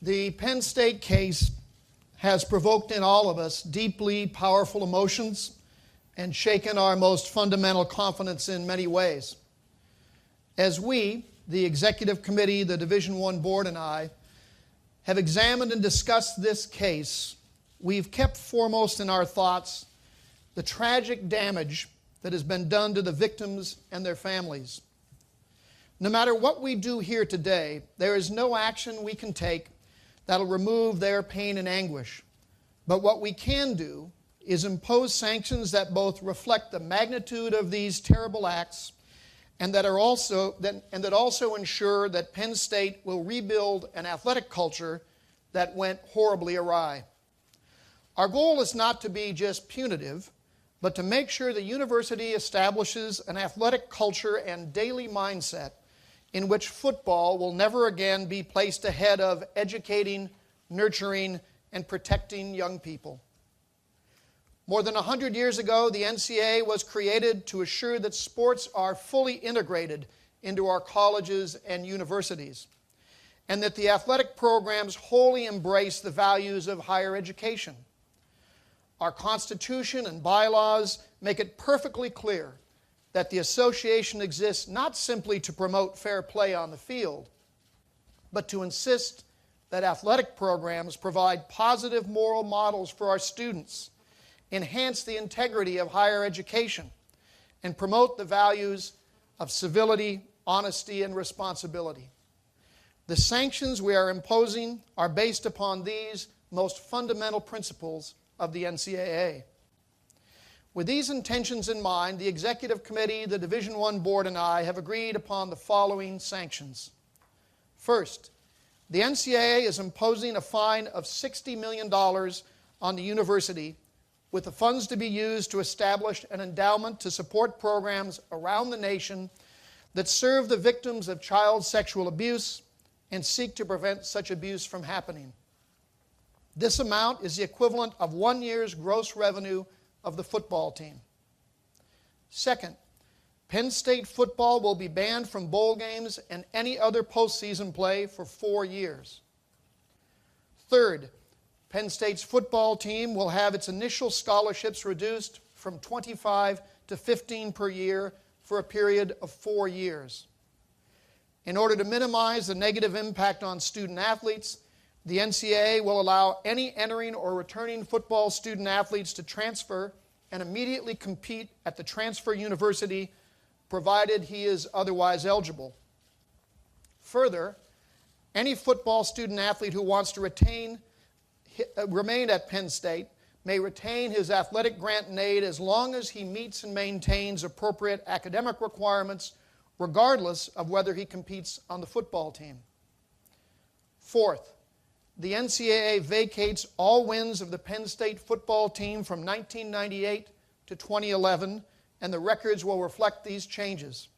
The Penn State case has provoked in all of us deeply powerful emotions and shaken our most fundamental confidence in many ways. As we, the Executive Committee, the Division I Board, and I, have examined and discussed this case, we've kept foremost in our thoughts the tragic damage that has been done to the victims and their families. No matter what we do here today, there is no action we can take that'll remove their pain and anguish. But what we can do is impose sanctions that both reflect the magnitude of these terrible acts and that also ensure that Penn State will rebuild an athletic culture that went horribly awry. Our goal is not to be just punitive, but to make sure the university establishes an athletic culture and daily mindset in which football will never again be placed ahead of educating, nurturing, and protecting young people. More than 100 years ago, the NCAA was created to assure that sports are fully integrated into our colleges and universities, and that the athletic programs wholly embrace the values of higher education. Our Constitution and bylaws make it perfectly clear that the association exists not simply to promote fair play on the field, but to insist that athletic programs provide positive moral models for our students, enhance the integrity of higher education, and promote the values of civility, honesty, and responsibility. The sanctions we are imposing are based upon these most fundamental principles of the NCAA. With these intentions in mind, the Executive Committee, the Division I Board, and I have agreed upon the following sanctions. First, the NCAA is imposing a fine of $60 million on the university, with the funds to be used to establish an endowment to support programs around the nation that serve the victims of child sexual abuse and seek to prevent such abuse from happening. This amount is the equivalent of 1 year's gross revenue of the football team. Second, Penn State football will be banned from bowl games and any other postseason play for 4 years. Third, Penn State's football team will have its initial scholarships reduced from 25 to 15 per year for a period of 4 years. In order to minimize the negative impact on student athletes, the NCAA will allow any entering or returning football student athletes to transfer and immediately compete at the transfer university, provided he is otherwise eligible. Further, any football student athlete who wants to remain at Penn State may retain his athletic grant and aid as long as he meets and maintains appropriate academic requirements, regardless of whether he competes on the football team. Fourth, the NCAA vacates all wins of the Penn State football team from 1998 to 2011, and the records will reflect these changes.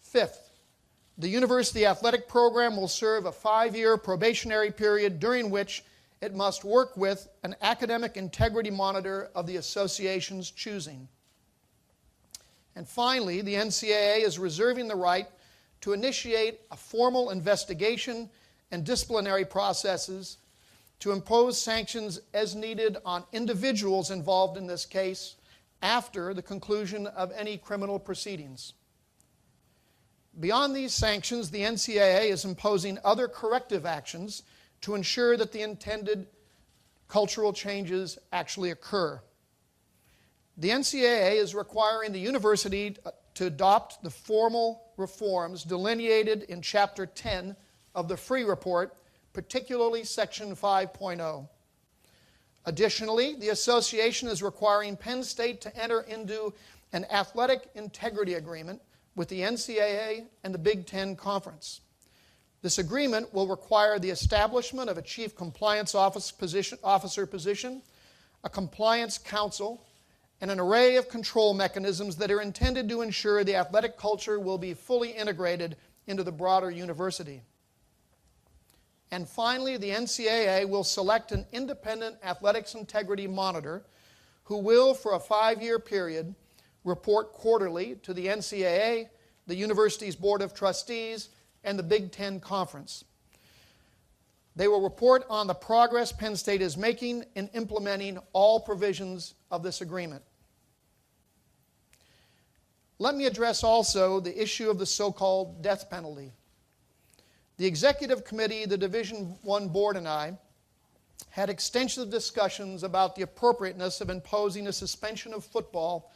Fifth, the university athletic program will serve a 5-year probationary period during which it must work with an academic integrity monitor of the association's choosing. And finally, the NCAA is reserving the right to initiate a formal investigation and disciplinary processes to impose sanctions as needed on individuals involved in this case after the conclusion of any criminal proceedings. Beyond these sanctions, the NCAA is imposing other corrective actions to ensure that the intended cultural changes actually occur. The NCAA is requiring the university to adopt the formal reforms delineated in Chapter 10 of the Free Report, particularly Section 5.0. Additionally, the association is requiring Penn State to enter into an athletic integrity agreement with the NCAA and the Big Ten Conference. This agreement will require the establishment of a chief compliance officer position, a compliance council, and an array of control mechanisms that are intended to ensure the athletic culture will be fully integrated into the broader university. And finally, the NCAA will select an independent athletics integrity monitor who will, for a 5-year period, report quarterly to the NCAA, the university's Board of Trustees, and the Big Ten Conference. They will report on the progress Penn State is making in implementing all provisions of this agreement. Let me address also the issue of the so-called death penalty. The executive committee, the Division I board, and I had extensive discussions about the appropriateness of imposing a suspension of football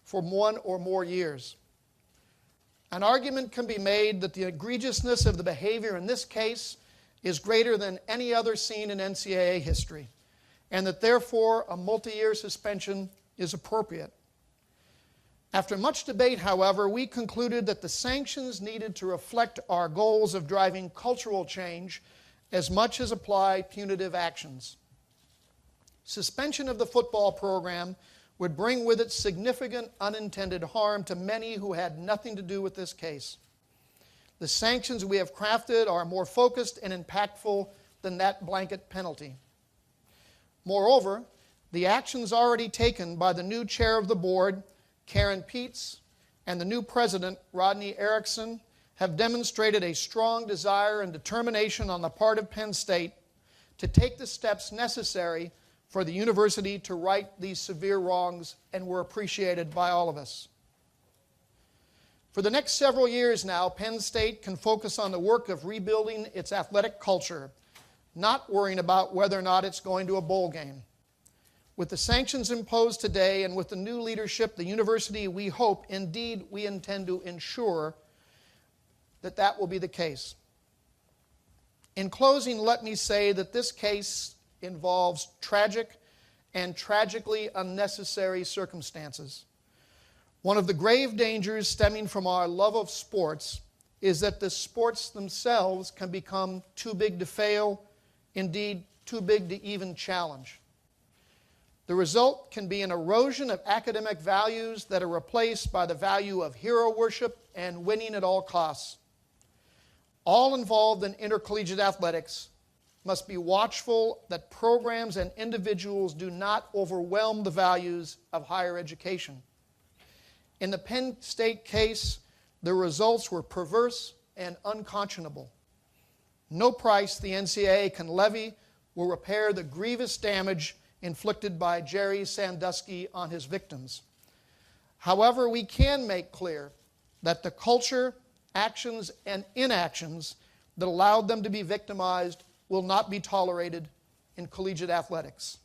for 1 or more years. An argument can be made that the egregiousness of the behavior in this case is greater than any other seen in NCAA history, and that therefore a multi-year suspension is appropriate. After much debate, however, we concluded that the sanctions needed to reflect our goals of driving cultural change as much as apply punitive actions. Suspension of the football program would bring with it significant unintended harm to many who had nothing to do with this case. The sanctions we have crafted are more focused and impactful than that blanket penalty. Moreover, the actions already taken by the new chair of the board, Karen Peets, and the new president, Rodney Erickson, have demonstrated a strong desire and determination on the part of Penn State to take the steps necessary for the university to right these severe wrongs, and were appreciated by all of us. For the next several years now, Penn State can focus on the work of rebuilding its athletic culture, not worrying about whether or not it's going to a bowl game. With the sanctions imposed today and with the new leadership, the university, we hope, indeed we intend to ensure that that will be the case. In closing, let me say that this case involves tragic and tragically unnecessary circumstances. One of the grave dangers stemming from our love of sports is that the sports themselves can become too big to fail, indeed too big to even challenge. The result can be an erosion of academic values that are replaced by the value of hero worship and winning at all costs. All involved in intercollegiate athletics must be watchful that programs and individuals do not overwhelm the values of higher education. In the Penn State case, the results were perverse and unconscionable. No price the NCAA can levy will repair the grievous damage inflicted by Jerry Sandusky on his victims. However, we can make clear that the culture, actions, and inactions that allowed them to be victimized will not be tolerated in collegiate athletics.